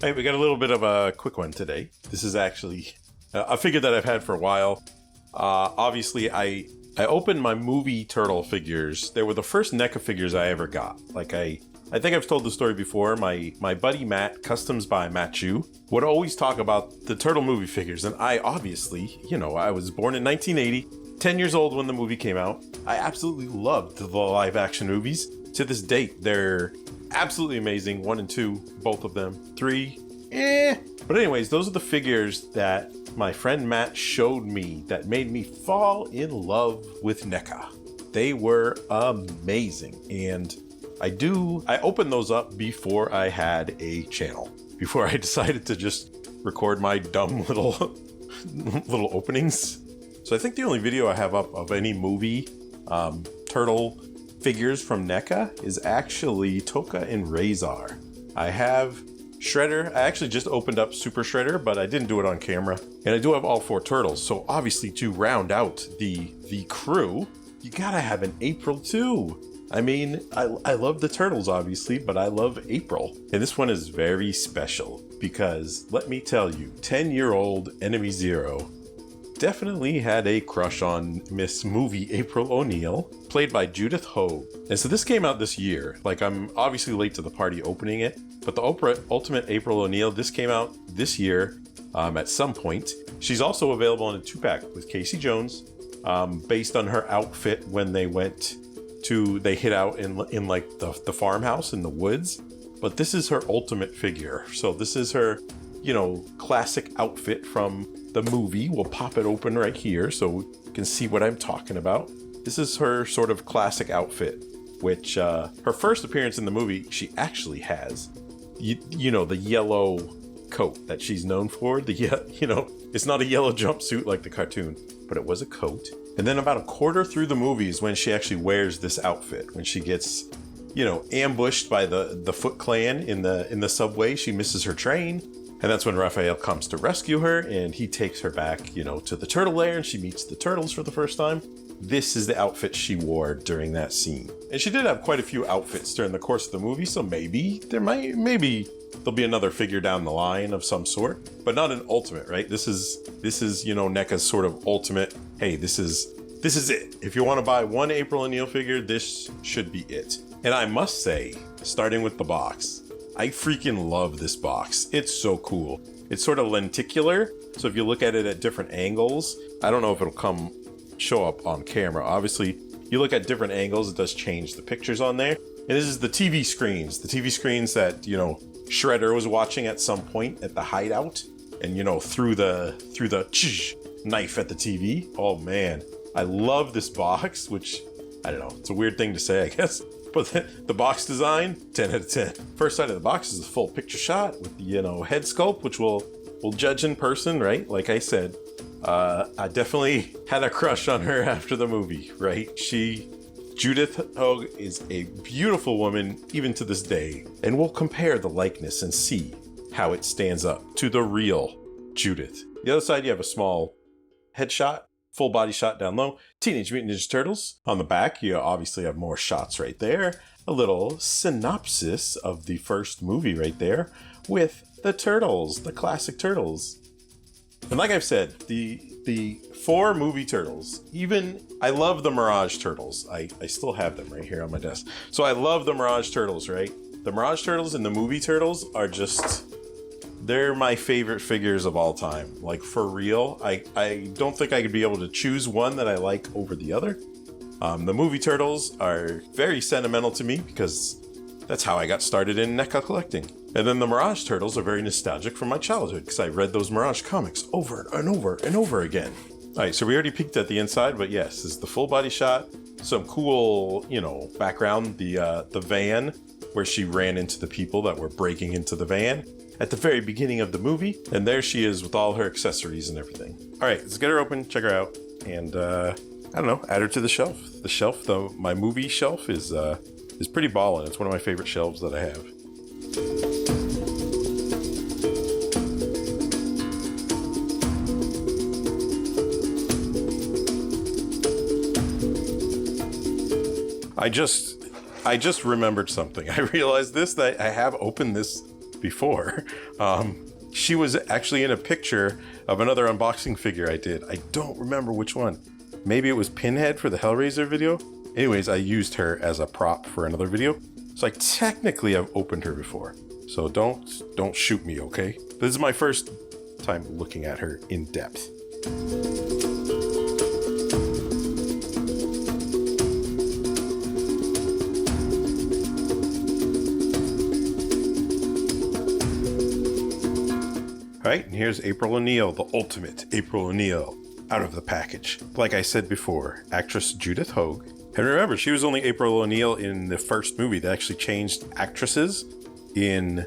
Hey, we got a little bit of a quick one today. This is actually a figure that I've had for a while. Obviously, I opened my movie turtle figures. They were the first NECA figures I ever got. Like I think I've told the story before. My buddy Matt, Customs by Matt Chu, would always talk about the turtle movie figures. And I obviously, I was born in 1980, 10 years old when the movie came out. I absolutely loved the live action movies. To this date, they're absolutely amazing. 1 and 2, both of them. 3, But anyways, those are the figures that my friend Matt showed me that made me fall in love with NECA. They were amazing. And I opened those up before I had a channel. Before I decided to just record my dumb little openings. So I think the only video I have up of any movie turtle figures from NECA is actually Toka and Razor. I have Shredder. I actually just opened up Super Shredder, but I didn't do it on camera. And I do have all 4 turtles. So obviously to round out the crew, you gotta have an April too. I mean, I love the turtles obviously, but I love April. And this one is very special because let me tell you, 10-year-old enemyzero definitely had a crush on Miss Movie April O'Neil, played by Judith Hogue. And so this came out this year. Like, I'm obviously late to the party opening it, but the Ultimate April O'Neil, this came out this year at some point. She's also available in a 2-pack with Casey Jones, based on her outfit when they hid out in like the farmhouse in the woods. But this is her ultimate figure. So this is her, classic outfit from the movie. We'll pop it open right here so you can see what I'm talking about. This is her sort of classic outfit, which her first appearance in the movie, she actually has, the yellow coat that she's known for. It's not a yellow jumpsuit like the cartoon, but it was a coat. And then about a quarter through the movie is when she actually wears this outfit. When she gets, ambushed by the Foot Clan in the subway, she misses her train. And that's when Raphael comes to rescue her, and he takes her back, to the turtle lair, and she meets the turtles for the first time. This is the outfit she wore during that scene. And she did have quite a few outfits during the course of the movie, so maybe there'll be another figure down the line of some sort, but not an ultimate, right? This is NECA's sort of ultimate. Hey, this is it. If you want to buy one April O'Neil figure, this should be it. And I must say, starting with the box, I freaking love this box. It's so cool. It's sort of lenticular, so if you look at it at different angles, I don't know if it'll show up on camera. Obviously, you look at different angles, it does change the pictures on there. And this is the TV screens. The TV screens that, Shredder was watching at some point at the hideout. And, through the knife at the TV. Oh man, I love this box, which, I don't know, it's a weird thing to say, I guess. But the box design, 10 out of 10. First side of the box is a full picture shot with the, head sculpt, which we'll judge in person, right? Like I said, I definitely had a crush on her after the movie, right? Judith Hogue is a beautiful woman, even to this day. And we'll compare the likeness and see how it stands up to the real Judith. The other side, you have a small headshot. Full body shot down low. Teenage Mutant Ninja Turtles. On the back, you obviously have more shots right there. A little synopsis of the first movie right there with the turtles, the classic turtles. And like I've said, the 4 movie turtles, I love the Mirage Turtles. I still have them right here on my desk. So I love the Mirage Turtles, right? The Mirage Turtles and the movie turtles are they're my favorite figures of all time. Like, for real. I don't think I could be able to choose one that I like over the other. The movie turtles are very sentimental to me because that's how I got started in NECA collecting. And then the Mirage Turtles are very nostalgic from my childhood because I read those Mirage comics over and over and over again. All right, so we already peeked at the inside, but yes, this is the full body shot. Some cool, background, the van where she ran into the people that were breaking into the van at the very beginning of the movie. And there she is with all her accessories and everything. All right, let's get her open, check her out, and I don't know, add her to the shelf. The shelf, though, my movie shelf is pretty ballin'. It's one of my favorite shelves that I have. I just remembered something. I realized that I have opened this before. She was actually in a picture of another unboxing figure I did. I don't remember which one. Maybe it was Pinhead for the Hellraiser video. Anyways, I used her as a prop for another video. So I technically have opened her before. So don't shoot me, okay? This is my first time looking at her in depth. All right, and here's April O'Neil, the ultimate April O'Neil, out of the package. Like I said before, actress Judith Hoag. And remember, she was only April O'Neil in the first movie. They actually changed actresses in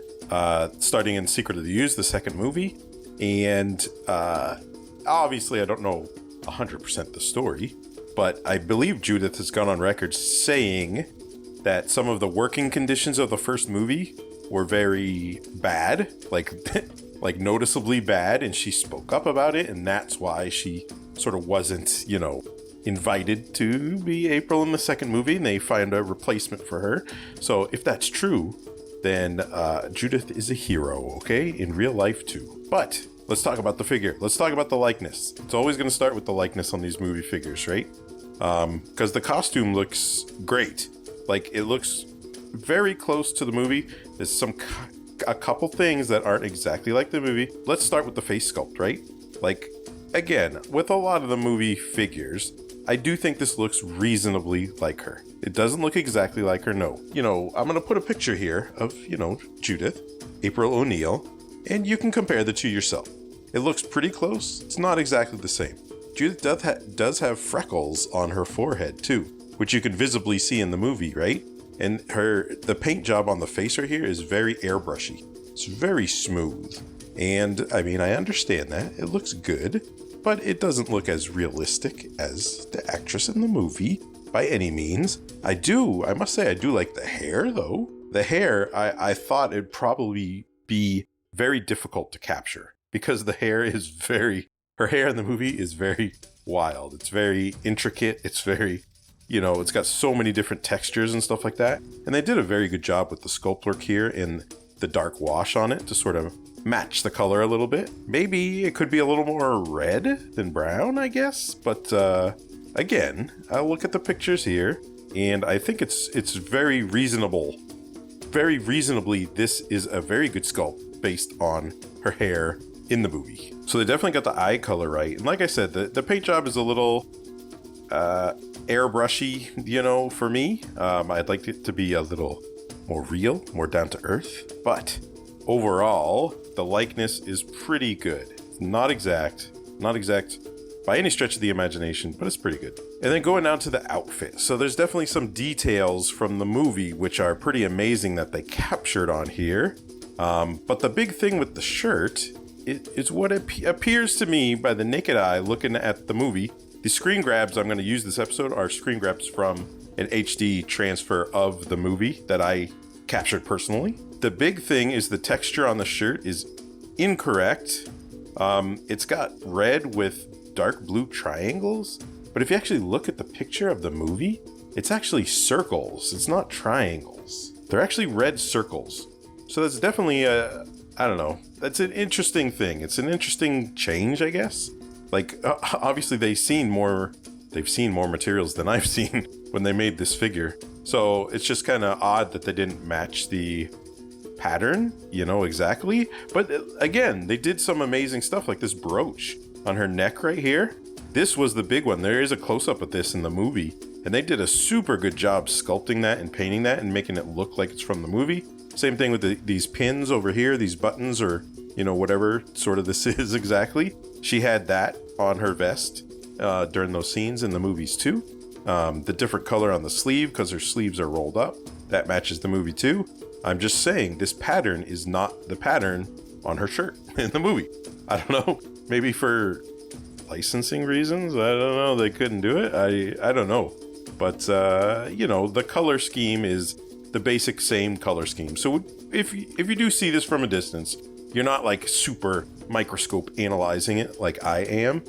starting in Secret of the Ooze, the second movie. And obviously, I don't know 100% the story, but I believe Judith has gone on record saying that some of the working conditions of the first movie were very bad, like noticeably bad, and she spoke up about it, and that's why she sort of wasn't, invited to be April in the second movie, and they find a replacement for her. So if that's true, then Judith is a hero, okay? In real life too. But let's talk about the figure. Let's talk about the likeness. It's always going to start with the likeness on these movie figures, right? Because the costume looks great. Like, it looks very close to the movie. There's a couple things that aren't exactly like the movie. Let's start with the face sculpt, right? Like, again, with a lot of the movie figures, I do think this looks reasonably like her. It doesn't look exactly like her, no. I'm going to put a picture here of, Judith, April O'Neil, and you can compare the two yourself. It looks pretty close. It's not exactly the same. Judith does have freckles on her forehead too, which you can visibly see in the movie, right? And the paint job on the face right here is very airbrushy. It's very smooth. And I mean, I understand that. It looks good, but it doesn't look as realistic as the actress in the movie by any means. I must say I do like the hair though. The hair, I thought it'd probably be very difficult to capture because her hair in the movie is very wild. It's very intricate. It's very, it's got so many different textures and stuff like that. And they did a very good job with the sculpt work here and the dark wash on it to sort of match the color a little bit. Maybe it could be a little more red than brown, I guess. But again, I'll look at the pictures here and I think it's very reasonable. Very reasonably, this is a very good sculpt based on her hair in the movie. So they definitely got the eye color right. And like I said, the paint job is a little airbrushy, for me. I'd like it to be a little more real, more down to earth. But overall, the likeness is pretty good. Not exact by any stretch of the imagination, but it's pretty good. And then going down to the outfit. So there's definitely some details from the movie which are pretty amazing that they captured on here. But the big thing with the shirt is what appears to me by the naked eye looking at the movie. The screen grabs I'm going to use this episode are screen grabs from an HD transfer of the movie that I captured personally. The big thing is the texture on the shirt is incorrect. It's got red with dark blue triangles, but if you actually look at the picture of the movie, it's actually circles. It's not triangles. They're actually red circles. So that's definitely I don't know. That's an interesting thing. It's an interesting change, I guess. Like, obviously they've seen more materials than I've seen when they made this figure. So it's just kind of odd that they didn't match the pattern, exactly. But again, they did some amazing stuff like this brooch on her neck right here. This was the big one. There is a close-up of this in the movie, and they did a super good job sculpting that and painting that and making it look like it's from the movie. Same thing with these pins over here, these buttons, or whatever sort of this is exactly. She had that on her vest during those scenes in the movies too. The different color on the sleeve, because her sleeves are rolled up, that matches the movie too. I'm just saying this pattern is not the pattern on her shirt in the movie. I don't know, maybe for licensing reasons, I don't know, they couldn't do it. I don't know, but the color scheme is the basic same color scheme. So if you do see this from a distance, you're not like super microscope analyzing it like I am.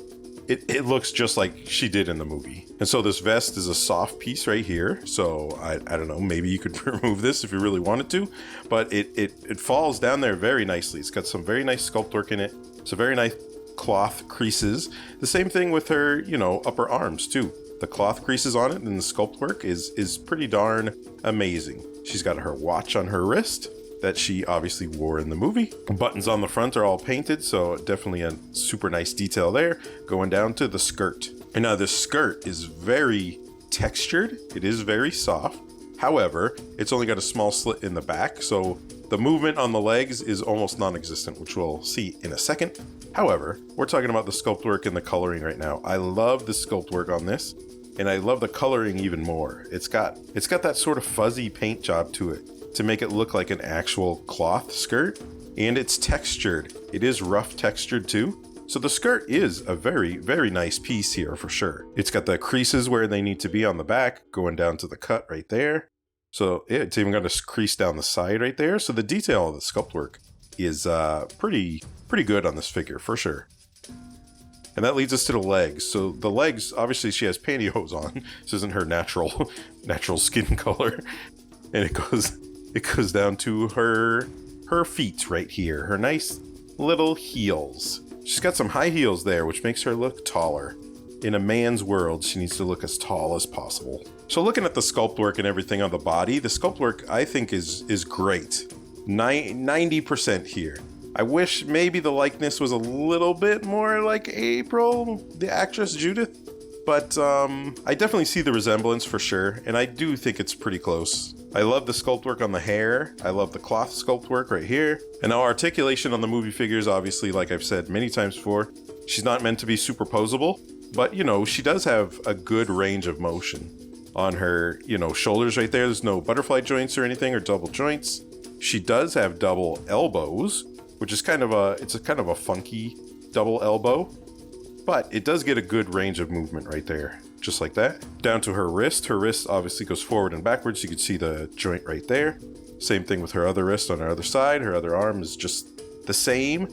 it looks just like she did in the movie. And so this vest is a soft piece right here. So I don't know, maybe you could remove this if you really wanted to, but it falls down there very nicely. It's got some very nice sculpt work in it. It's a very nice cloth creases. The same thing with her, you know, upper arms too. The cloth creases on it and the sculpt work is pretty darn amazing. She's got her watch on her wrist that she obviously wore in the movie. Buttons on the front are all painted, so definitely a super nice detail there. Going down to the skirt. And now this skirt is very textured. It is very soft. However, it's only got a small slit in the back, so the movement on the legs is almost non-existent, which we'll see in a second. However, we're talking about the sculpt work and the coloring right now. I love the sculpt work on this, and I love the coloring even more. It's got that sort of fuzzy paint job to it to make it look like an actual cloth skirt, and it's textured. It is rough textured too. So the skirt is a very, very nice piece here for sure. It's got the creases where they need to be on the back, going down to the cut right there. So it's even got a crease down the side right there. So the detail of the sculpt work is pretty good on this figure for sure. And that leads us to the legs. So the legs, obviously she has pantyhose on. This isn't her natural skin color. And it goes down to her feet right here. Her nice little heels. She's got some high heels there, which makes her look taller. In a man's world, she needs to look as tall as possible. So looking at the sculpt work and everything on the body, the sculpt work I think is great. 90% here. I wish maybe the likeness was a little bit more like April, the actress Judith. But I definitely see the resemblance for sure, and I do think it's pretty close. I love the sculpt work on the hair. I love the cloth sculpt work right here. And now articulation on the movie figures, obviously, like I've said many times before, she's not meant to be superposable, but you know, she does have a good range of motion on her, you know, shoulders right there. There's no butterfly joints or anything or double joints. She does have double elbows, which is kind of a funky double elbow, but it does get a good range of movement right there. Just like that. Down to her wrist. Her wrist obviously goes forward and backwards. You can see the joint right there. Same thing with her other wrist on her other side. Her other arm is just the same.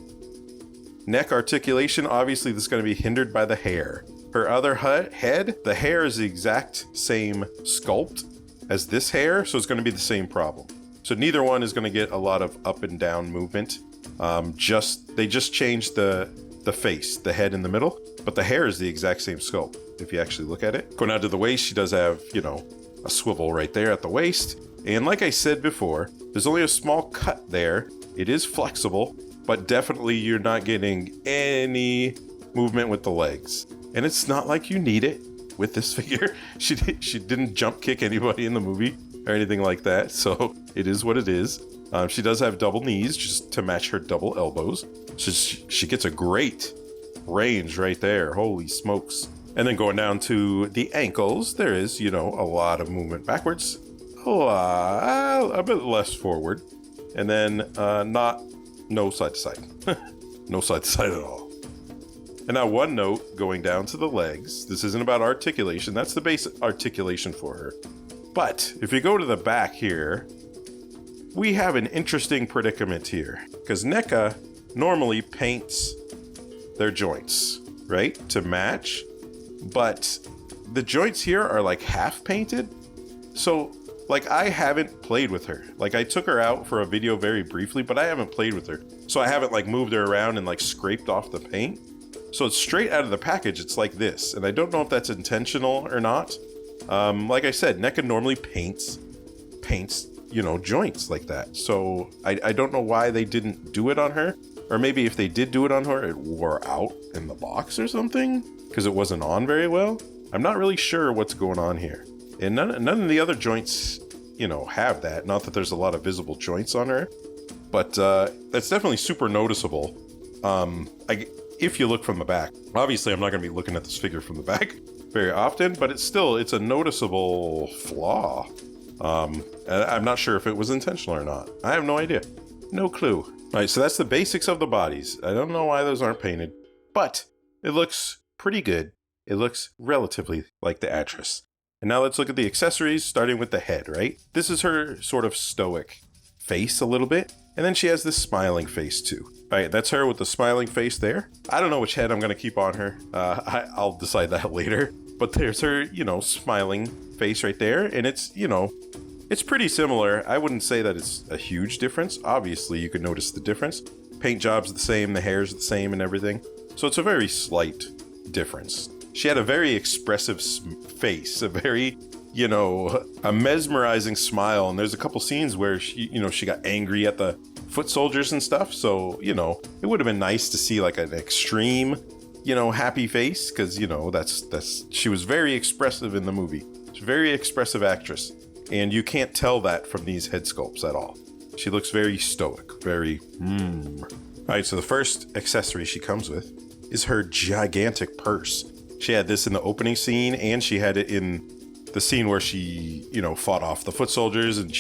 Neck articulation, obviously this is going to be hindered by the hair. Her other head, the hair is the exact same sculpt as this hair, so it's going to be the same problem. So neither one is going to get a lot of up and down movement. They just changed the face, the head in the middle, but the hair is the exact same sculpt if you actually look at it. Going out to the waist, she does have, you know, a swivel right there at the waist. And like I said before, there's only a small cut there. It is flexible, but definitely you're not getting any movement with the legs. And it's not like you need it with this figure. She didn't jump kick anybody in the movie or anything like that, so it is what it is. She does have double knees just to match her double elbows. So she gets a great range right there. Holy smokes. And then going down to the ankles, there is, you know, a lot of movement backwards. A bit less forward. And then no side to side. No side to side at all. And now one note going down to the legs. This isn't about articulation. That's the basic articulation for her. But if you go to the back here, we have an interesting predicament here. Because NECA normally paints their joints, right? To match. But the joints here are like half painted. So like I haven't played with her. Like I took her out for a video very briefly, but I haven't played with her. So I haven't like moved her around and like scraped off the paint. So it's straight out of the package. It's like this. And I don't know if that's intentional or not. Like I said, NECA normally paints, you know, joints like that. So I don't know why they didn't do it on her. Or maybe if they did do it on her, it wore out in the box or something because it wasn't on very well. I'm not really sure what's going on here. And none of the other joints, you know, have that. Not that there's a lot of visible joints on her, but that's definitely super noticeable. If you look from the back. Obviously, I'm not going to be looking at this figure from the back very often, but it's a noticeable flaw. I'm not sure if it was intentional or not. I have no idea. No clue. All right, so that's the basics of the bodies. I don't know why those aren't painted, but it looks pretty good. It looks relatively like the actress. And now let's look at the accessories, starting with the head, right? This is her sort of stoic face a little bit. And then she has this smiling face too. All right, that's her with the smiling face there. I don't know which head I'm going to keep on her. I'll decide that later. But there's her, smiling face right there. And it's, it's pretty similar. I wouldn't say that it's a huge difference. Obviously, you could notice the difference. Paint job's the same, the hair's the same and everything. So it's a very slight difference. She had a very expressive face, a very, a mesmerizing smile. And there's a couple scenes where she got angry at the foot soldiers and stuff. So, it would have been nice to see like an extreme, happy face. Cause she was very expressive in the movie. She's a very expressive actress. And you can't tell that from these head sculpts at all. She looks very stoic, very, All right, so the first accessory she comes with is her gigantic purse. She had this in the opening scene, and she had it in the scene where she, fought off the foot soldiers, and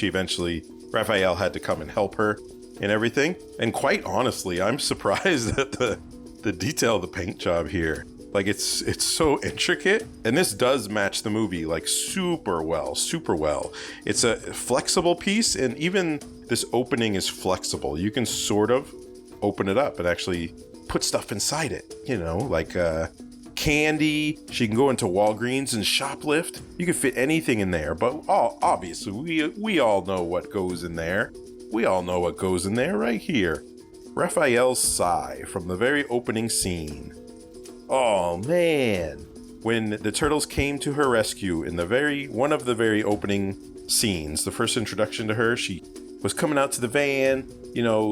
Raphael had to come and help her and everything. And quite honestly, I'm surprised at the detail of the paint job here. Like, it's so intricate, and this does match the movie, like, super well. It's a flexible piece, and even this opening is flexible. You can sort of open it up and actually put stuff inside it, like candy. She can go into Walgreens and shoplift. You can fit anything in there, but obviously, we all know what goes in there. We all know what goes in there right here. Raphael's sigh from the very opening scene. Oh man, when the turtles came to her rescue in one of the very opening scenes, the first introduction to her, she was coming out to the van,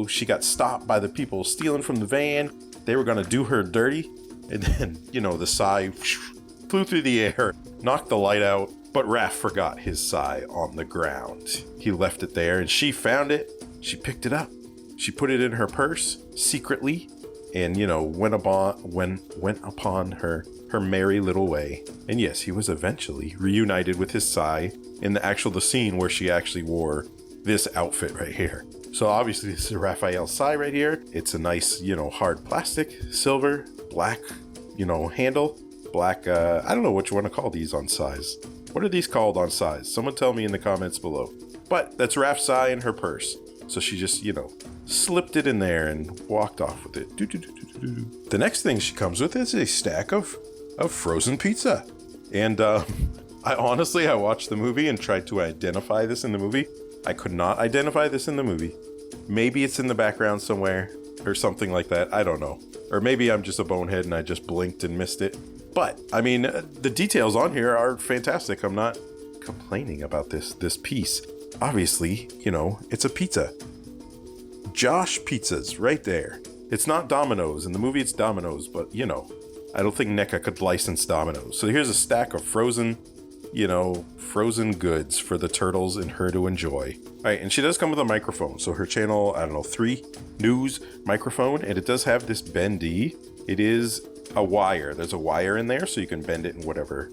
she got stopped by the people stealing from the van. They were going to do her dirty. And then, the sigh flew through the air, knocked the light out, but Raph forgot his sigh on the ground. He left it there and she found it. She picked it up. She put it in her purse secretly. And, went upon her merry little way. And yes, he was eventually reunited with his sigh in the scene where she actually wore this outfit right here. So obviously this is Raphael's sigh right here. It's a nice, hard plastic, silver, black, handle, black, I don't know what you want to call these on size. What are these called on size? Someone tell me in the comments below. But that's Raph's sigh in her purse. So she just, slipped it in there and walked off with it. The next thing she comes with is a stack of frozen pizza. And I watched the movie and tried to identify this in the movie. I could not identify this in the movie. Maybe it's in the background somewhere or something like that. I don't know. Or maybe I'm just a bonehead and I just blinked and missed it. But, the details on here are fantastic. I'm not complaining about this piece. Obviously, it's a pizza. Josh Pizzas right there. It's not Domino's. In the movie, it's Domino's, but, I don't think NECA could license Domino's. So here's a stack of frozen goods for the turtles and her to enjoy. All right, and she does come with a microphone. So her channel, 3 news microphone, and it does have this bendy. It is a wire. There's a wire in there, so you can bend it in whatever,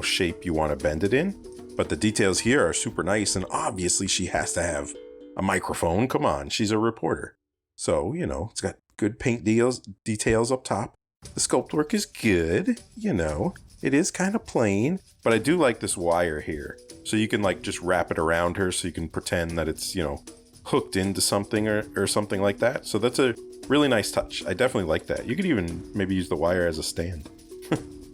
shape you want to bend it in. But the details here are super nice, and obviously she has to have a microphone. Come on, she's a reporter. So, it's got good paint details up top. The sculpt work is good, It is kind of plain, but I do like this wire here. So you can just wrap it around her so you can pretend that it's, hooked into something or something like that. So that's a really nice touch. I definitely like that. You could even maybe use the wire as a stand.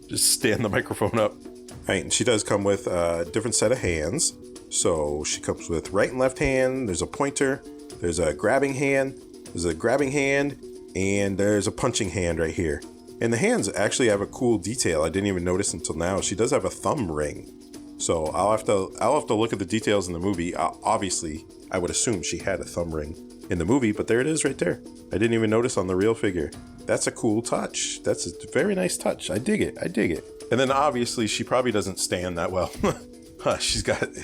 Just stand the microphone up. All right, and she does come with a different set of hands. So she comes with right and left hand. There's a pointer. There's a grabbing hand. And there's a punching hand right here. And the hands actually have a cool detail I didn't even notice until now. She does have a thumb ring. So I'll have to look at the details in the movie. Obviously, I would assume she had a thumb ring in the movie, but there it is right there. I didn't even notice on the real figure. That's a cool touch. That's a very nice touch. I dig it. And then obviously she probably doesn't stand that well. She's got,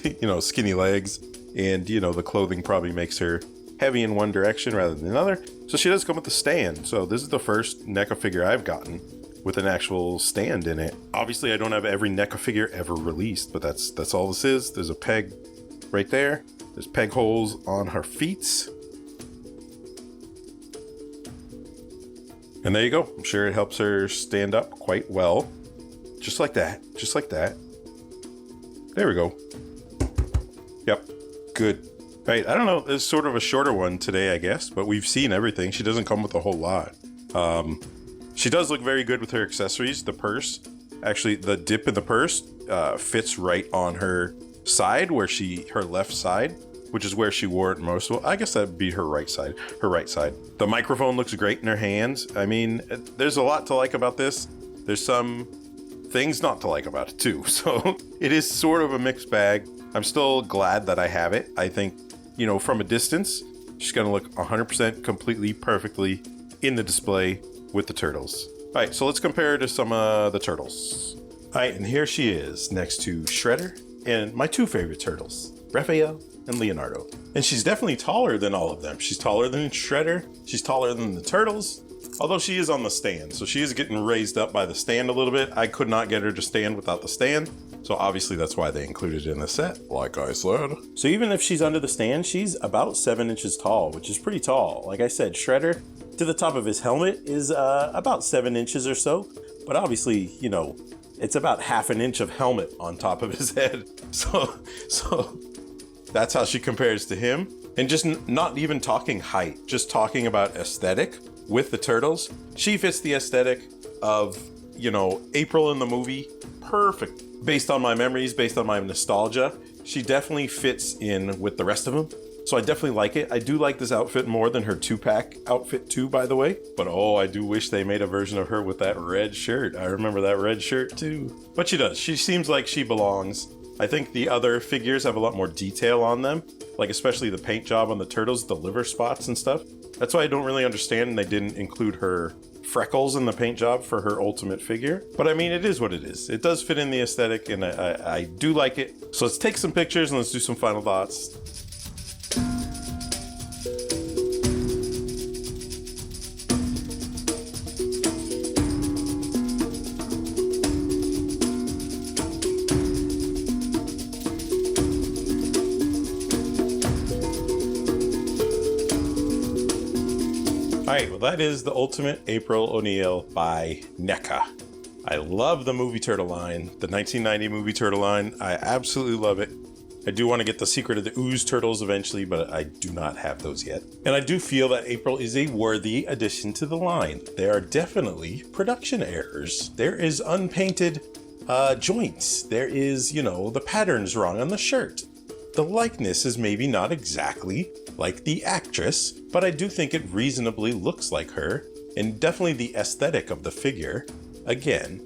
skinny legs, and, the clothing probably makes her heavy in one direction rather than another. So she does come with a stand. So this is the first NECA figure I've gotten with an actual stand in it. Obviously, I don't have every NECA figure ever released, but that's all this is. There's a peg right there. There's peg holes on her feet. And there you go. I'm sure it helps her stand up quite well. Just like that. There we go. Yep. Good. Right, I don't know, it's sort of a shorter one today, I guess, but we've seen everything. She doesn't come with a whole lot. She does look very good with her accessories. The purse, actually, the dip in the purse fits right on her side, her left side, which is where she wore it most. Well, I guess that'd be her right side. The microphone looks great in her hands. I mean, there's a lot to like about this. There's some things not to like about it too. So it is sort of a mixed bag. I'm still glad that I have it. I think, you know, from a distance, she's gonna look 100% completely perfectly in the display with the turtles. All right, so let's compare her to some of the turtles. All right, and here she is next to Shredder and my two favorite turtles, Raphael and Leonardo. And she's definitely taller than all of them. She's taller than Shredder. She's taller than the turtles, although she is on the stand. So she is getting raised up by the stand a little bit. I could not get her to stand without the stand. So obviously that's why they included it in the set, like I said. So even if she's under the stand, she's about 7 inches tall, which is pretty tall. Like I said, Shredder to the top of his helmet is about 7 inches or so. But obviously, you know, it's about half an inch of helmet on top of his head. So that's how she compares to him. And just not even talking height, just talking about aesthetic with the turtles. She fits the aesthetic of, you know, April in the movie. Perfect. Based on my memories, based on my nostalgia, she definitely fits in with the rest of them. So I definitely like it. I do like this outfit more than her 2-pack outfit too, by the way. But oh, I do wish they made a version of her with that red shirt. I remember that red shirt too. But she does. She seems like she belongs. I think the other figures have a lot more detail on them, like especially the paint job on the turtles, the liver spots and stuff. That's why I don't really understand they didn't include her freckles in the paint job for her ultimate figure. But I mean, it is what it is. It does fit in the aesthetic and I do like it. So let's take some pictures and let's do some final thoughts. All right, well, that is the Ultimate April O'Neil by NECA. I love the movie turtle line, the 1990 movie turtle line. I absolutely love it. I do want to get the Secret of the Ooze turtles eventually, but I do not have those yet. And I do feel that April is a worthy addition to the line. There are definitely production errors. There is unpainted joints. There is, you know, the pattern's wrong on the shirt. The likeness is maybe not exactly like the actress, but I do think it reasonably looks like her, and definitely the aesthetic of the figure. Again,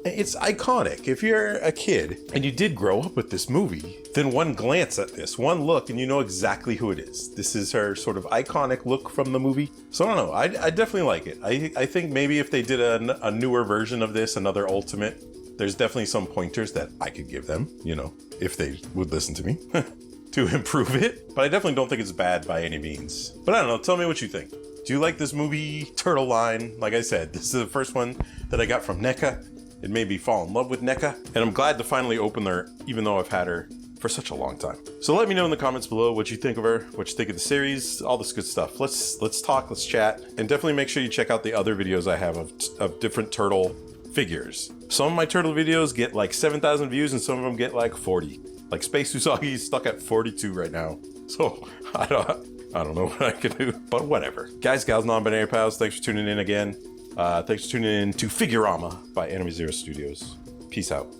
it's iconic. If you're a kid and you did grow up with this movie, then one glance at this, one look, and you know exactly who it is. This is her sort of iconic look from the movie. So I don't know, I definitely like it. I think maybe if they did a newer version of this, another Ultimate, there's definitely some pointers that I could give them, you know, if they would listen to me to improve it. But I definitely don't think it's bad by any means. But I don't know, tell me what you think. Do you like this movie turtle line? Like I said, this is the first one that I got from NECA. It made me fall in love with NECA, and I'm glad to finally open her, even though I've had her for such a long time. So let me know in the comments below what you think of her, what you think of the series, all this good stuff. Let's talk, let's chat, and definitely make sure you check out the other videos I have of different turtle figures. Some of my turtle videos get like 7,000 views and some of them get like 40. Like Space Usagi is stuck at 42 right now. So I don't know what I can do, but whatever. Guys, gals, non-binary pals, thanks for tuning in again. Thanks for tuning in to Figurama by enemyzero Studios. Peace out.